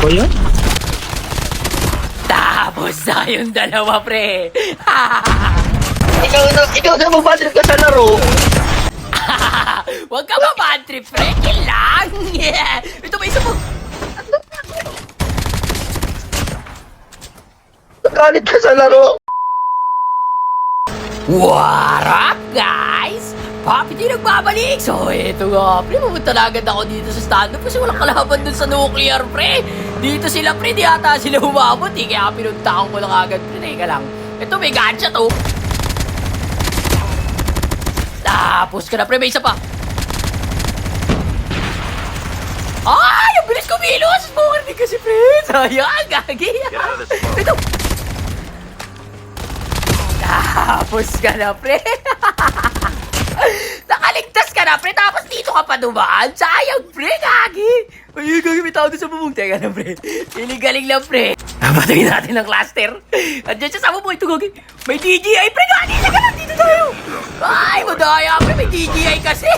Ba yan? Tapos na yung dalawa, pre. Ikaw na mabatrip ka sa laro. Huwag ka ba-bad trip, pre? Kill lang. Yeah. Ito ba isa mo? Nagalit ka sa laro. What up, guys? Papi di nagbabalik! So, eto nga, pre, pumunta na agad ako dito sa stand-up kasi walang kalaban dun sa nuclear, pre! Dito sila, pre, di ata sila umabot, eh, kaya pinuntahan ko lang agad, pre, teka lang. Ito, may gadget, oh! Tapos ka na, pre, may isa pa! Ay! Ang bilis kumilos! Morning kasi, pre! Sayang, gagi! Ito! Tapos ka na, pre! Nakaligtas ka na, pre, tapos dito ka pa dumaan. Sayang, pre, gagi. Ay, gagi, may tao doon sa bubong. Teka na, pre. Galing lang, pre. Napatayin natin ang cluster. Andiyan siya sa bubong. Ito, gagi. May DJI, pre, gagi. Saka nandito tayo. Ay, madaya, pre. May DJI kasi.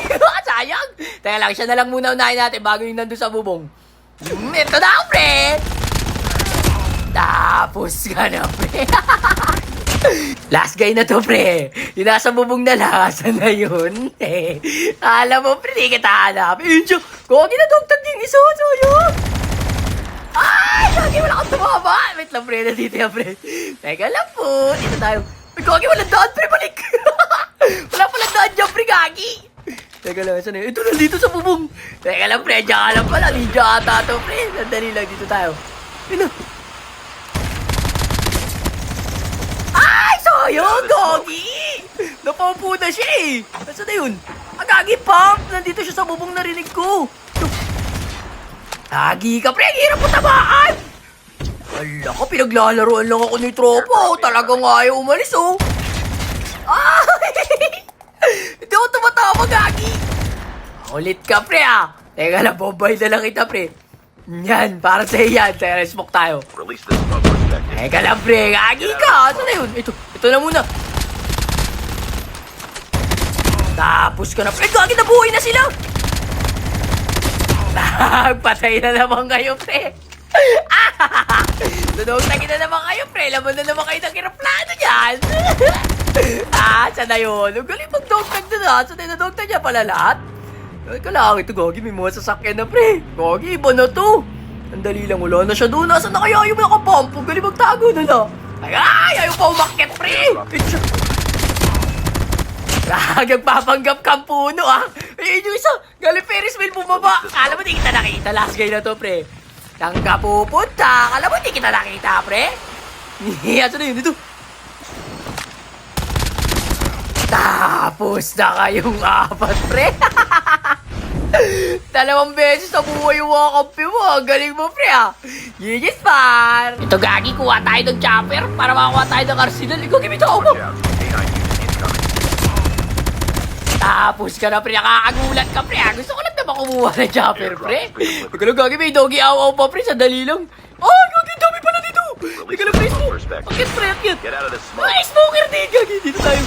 Sayang. Teka lang, siya na lang muna unahin natin bago yung nandun sa bubong. Ito na, pre. Tapos ka na, pre. Last guy na to, pre. Yung nasa bubong na lakasan na yun. Alam mo, pre, di kita hanapin. Yun siya. Kagi na dugtag yung isa. Sayang. Ay, Kagi, wala kang tumama. Wait lang, pre. Nandito yan, pre. Teka lang po. Dito tayo. Ay, Kagi, walang daan, pre. Balik. Wala palang daan dyan, pre, Kagi. Teka lang, saan yun? Ito, nandito sa bubong. Teka lang, pre. Diyan ka lang pala. Ninja ata to, pre. Sandali lang, dito tayo. Yun na. Ay, sayang, Gagi! Napaupo na siya eh. Nasaan na yun? Ah, Gagi, Pump! Nandito siya sa bubong narinig ko. Gagi ka, pre! Ang hirap mo tamaan! Ala ka, pinaglalaroan lang ako ni tropa. Talagang ayaw umalis, oh. Ay! Hindi ako tumatama, Gagi. Ulit ka, pre, ah. Teka lang, bombay na lang kita, pre. Yan, para sa'yo yan. Teka, smoke tayo. Teka lang, pre. Gagi ka. Saan na yun? Ito na muna. Tapos ka na, pre. Gagi, nabuhay na sila. Patay na naman kayo, pre. Dunog-tagin na naman kayo, pre. Laman na naman kayo ng aeroplano dyan. Saan na yun? Ang galing mag-dog-tag na. Saan na dog-tag niya pala lahat? Teka lang, ito, Gagi. May mga sasakyan na, pre. Gagi, iba na to. Ang dali lang, wala na siya doon. Nasaan na kaya yung nakapampo? Galing magtago na na. Ay, ayaw pa umakyat, pre! Nagpapanggap kang puno, ah. Ayun yung isa, galing Ferris wheel bumaba. Alam mo, di kita nakita. Last guy na to, pre. Saan ka pupunta? Alam mo, di kita nakita, pre. Asan na yun? Ito. Tapos na kayong apat, pre. 2 beses na buhay yung mga kampi mo. Ang galing mo, pre, ah. Gigis, par. Ito, Gagi, kuha tayo ng chopper para makakuha tayo ng arsenal. Ikaw, gimita ako mo. Tapos ka na, pre. Nakakagulat ka, pre. Gusto ko lang naman kumuha ng chopper, pre. Ikaw lang, Gagi, may doggy aw-aw pa, pre. Sandali lang. Oh, Gagi, dami pala dito. Ikaw lang, pre, smoke. Akit, pre, akit. Ay, smoker din, Gagi. Dito tayo.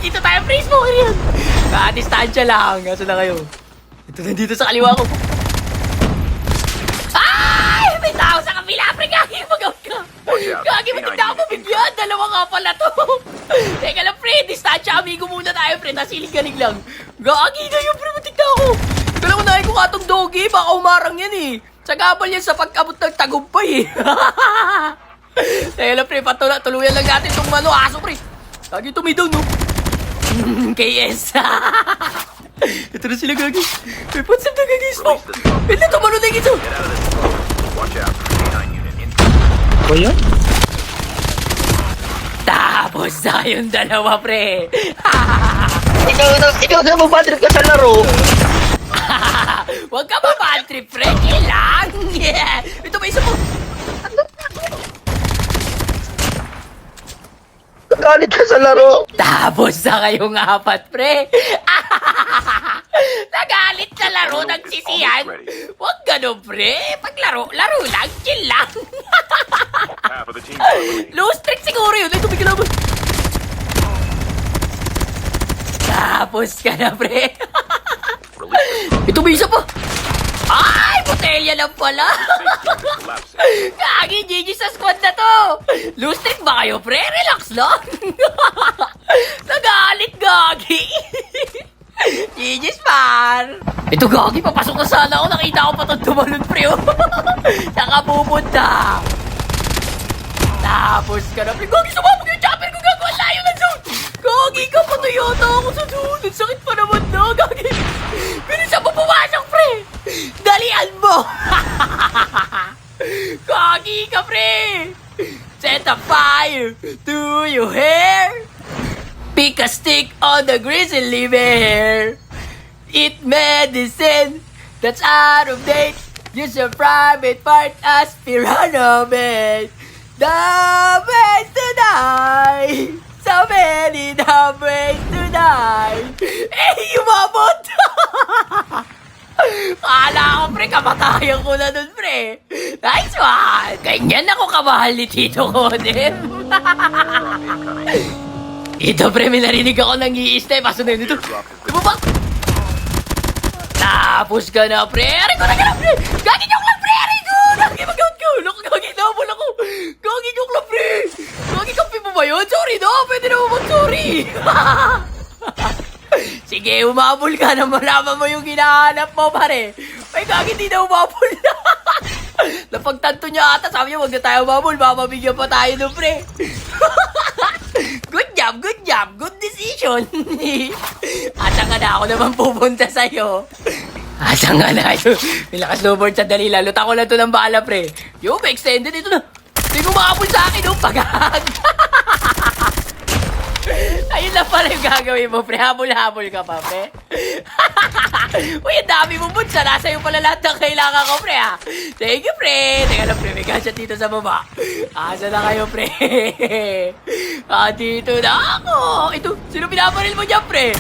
Dito tayo, pre, smoker yan. Distansya lang. Asan na kayo? Ito nandito sa kaliwa ko. Ay! May tao sa kabila, pre! Gagi, mag-out ka! Gagi, matig na ako mabigyan! 2 nga pala to! Teka lang, pre! Distansya, amigo muna tayo, pre! Nasilig-galing lang. Gagi na yun, pre! Matig na ako! Teka lang, unahin ko nga itong doggy. Baka umarang yan, eh. Sagabal yan sa pagkabot ng tagumpay, eh. Teka lang, pre! Tuluyan lang natin itong aso, pre! Gagi, tumidaw, no? KS! Ito na sila, Gagi. May pansip na, Gagi. Smoke. Hindi, tumalo na yung ito. Ba yan? Tapos na yung dalawa, pre. Ikaw na mabatrip ka sa laro. Huwag ka ba bad trip, pre? Kill lang. Yeah. Ito ba isa mo? Nagalit ka sa laro. Tapos na kayong apat, pre. Nagalit sa laro ng sisiyan. Huwag ganun, pre. Paglaro, laro lang, chill lang. Low streak siguro yun. Ay, tumigil ako. Tapos ka na, pre. Ito may isa pa. Ay, botelya area lang pala. Gagi, GG sa squad na to. Loose streak ba kayo, pre? Relax lang. Nagalit, Gagi. GG's par. Ito, Gagi, papasok na sana ako. Nakita ko pa itong tumalon, pre. Saan ka pupunta? Tapos ka na, pre. Gagi, sumabog yung chopper ko. Gago, ang layo ng zone. Gagi ka, patuyota ako sa zone. Ang sakit pa naman na, Gagi. Pero saan mo pumasok, pre? Dalian mo. Gagi ka, pre. Set a fire to your hair. Pick a stick on the grizzly bear. Eat medicine that's out of date. Use your private part as piranha bait. Dumb ways to die. So many dumb ways to die. Eh, umabot! Kala ko, pre, kamatayan ko na dun, pre. Nice one! Ganyan ako kamahal ni Tito Kodem. Ito, pre, may narinig ako ng i-step. Aso na yun ito. Diba ba? Tapos ka na, pre. Aray ko na ka na, pre. Gagi joke lang, pre. Aray ko. Gagi mag-out ko. Loko, gagi double ako. Gagi joke lang, pre. Gagi kampi mo ba yun? Sorry, no. Pwede naman mag-sorry. Sige, umabol ka na. Malaman mo yung hinahanap mo, pare. Ay, gagi, di na umabol. Napagtanto niya ata. Sabi niya, wag na tayo umabol. Mamabigyan pa tayo doon, pre. Good job, good job. Good decision. Asa ka na, ako naman pupunta sa'yo. Asa nga na yun. May lakas-snowboard sa dalila. Luta ko lang ito ng bala, pre. Yo, may extended ito na. Hindi mo makapul sa akin, oh, pagag. Ayun lang pala yung gagawin mo, pre. Habol-habol ka pa, pre. Uy, ang dami mo, Bunsa. Nasa yung pala lahat ng kailangan ko, pre, ha. Thank you, pre. Teka lang, pre. May gadget dito sa baba. Asa na kayo, pre? Dito na ako. Ito, sino pinaparil mo dyan, pre?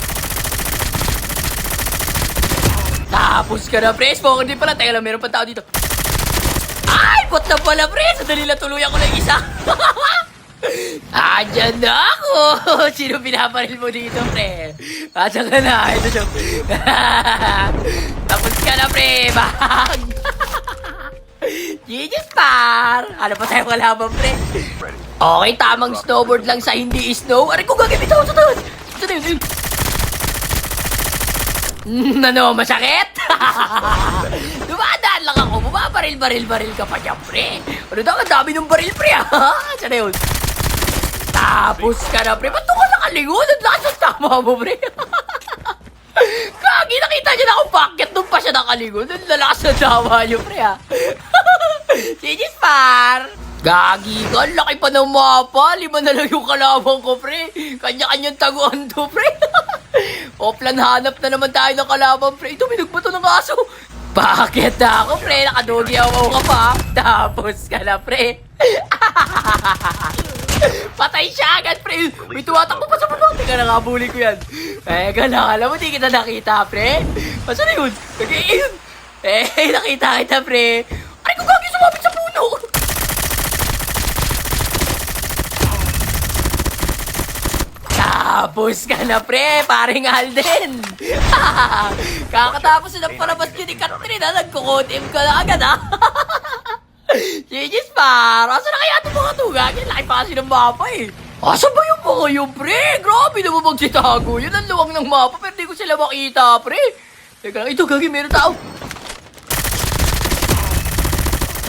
Tapos ka na, pre. Spoken din pala. Teka lang, meron pa tao dito. Ay, bot na pala, pre. Sadali lang, tuluyan ko lang isa. Andyan na ako! Sino pinaparil mo dito, pre? Andyan ka na. Ito siya. Tapos ka na, pre. Bag! GG's par! Ano pa tayo kalaban, pre? Okay, tamang snowboard lang sa hindi snow. Aray ko, gagamit ako sa taas! Ito na yun. Ano, masakit? Dumadaan lang ako. Bumabaril-baril-baril ka pa dyan, pre. Ano daw, ang dami ng baril, pre, ha? Saan na yun? Tapos ka na, pre. Ba't doon ka nakalingon? Ang lakas ang tama mo, pre. Kagi, nakita niya na akong packet. Doon pa siya nakalingon. Ang lalakas ang tama niyo, pre, ha? GG's par! Gagi ka, laki pa ng mapa. 5 na lang yung kalaban ko, pre. Kanya-kanyang taguan to, pre. Oplan, hanap na naman tayo ng kalaban, pre. Ito, may nagbato ng aso. Bakit na ako, pre? Nakadogi ako ka pa. Tapos ka na, pre. Patay siya agad, pre. May tuwatak mo pa sa baba. Teka, nakabuli ko yan. Teka lang, alam mo, di kita nakita, pre. Masa na yun? Nag-iyon. Nakita kita, pre. Aray ko, Gagi, sumabit sa puno. Tapos ka na, pre, paring Alden. Kakatapos silang palabas yun ni Catherine, ha? Nagkukotim ka na agad, ha? GG's par. Asa na kaya itong mga tugagin? Laki pa kasi ng mapa, eh. Asa ba yung mga yun, pre? Grabe naman magsitago. Yun ang luwang ng mapa, pero di ko sila makita, pre. Teka lang, ito, Gagi, meron tao.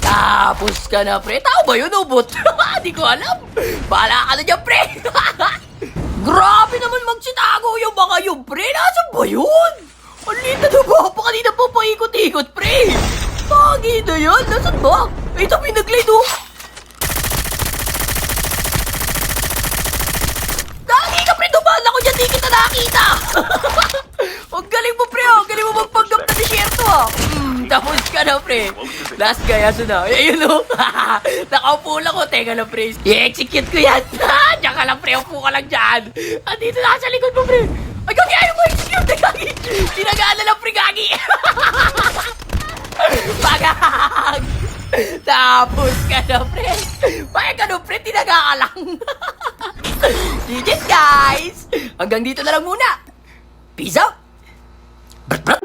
Tapos ka na, pre. Tao ba yun, ubot? Di ko alam. Bahala ka na dyan, pre. Grabe naman magsitago yung mga yun, pre. Nasaan ba yun? Ang liit na ba? Pa kanina pa paikot-ikot, pre. Pagi na yan. Nasaan ba? Ito, pinaglid, oh. Lagi ka, pre. Dumaan ako dyan. Di kita nakita. Ang galing mo, pre. Ang galing mo magpanggap na disyerto, ha. Tapos ka na, pre. Last guy, aso na. Ayun, oh. Nakaupo lang ko. Teka lang, pre. I-execute ko yan. Diyan ka lang, pre. Upo ka lang dyan. Andito na sa likod mo, pre. Ay, Gagi, ayaw mo execute. Gagi. Tinagala lang, pre, Gagi. Pagag. Tapos ka na, pre. Bakit ka na, pre? Tinaga ka lang. GG's, guys. Hanggang dito na lang muna. Peace out. Brat, brat.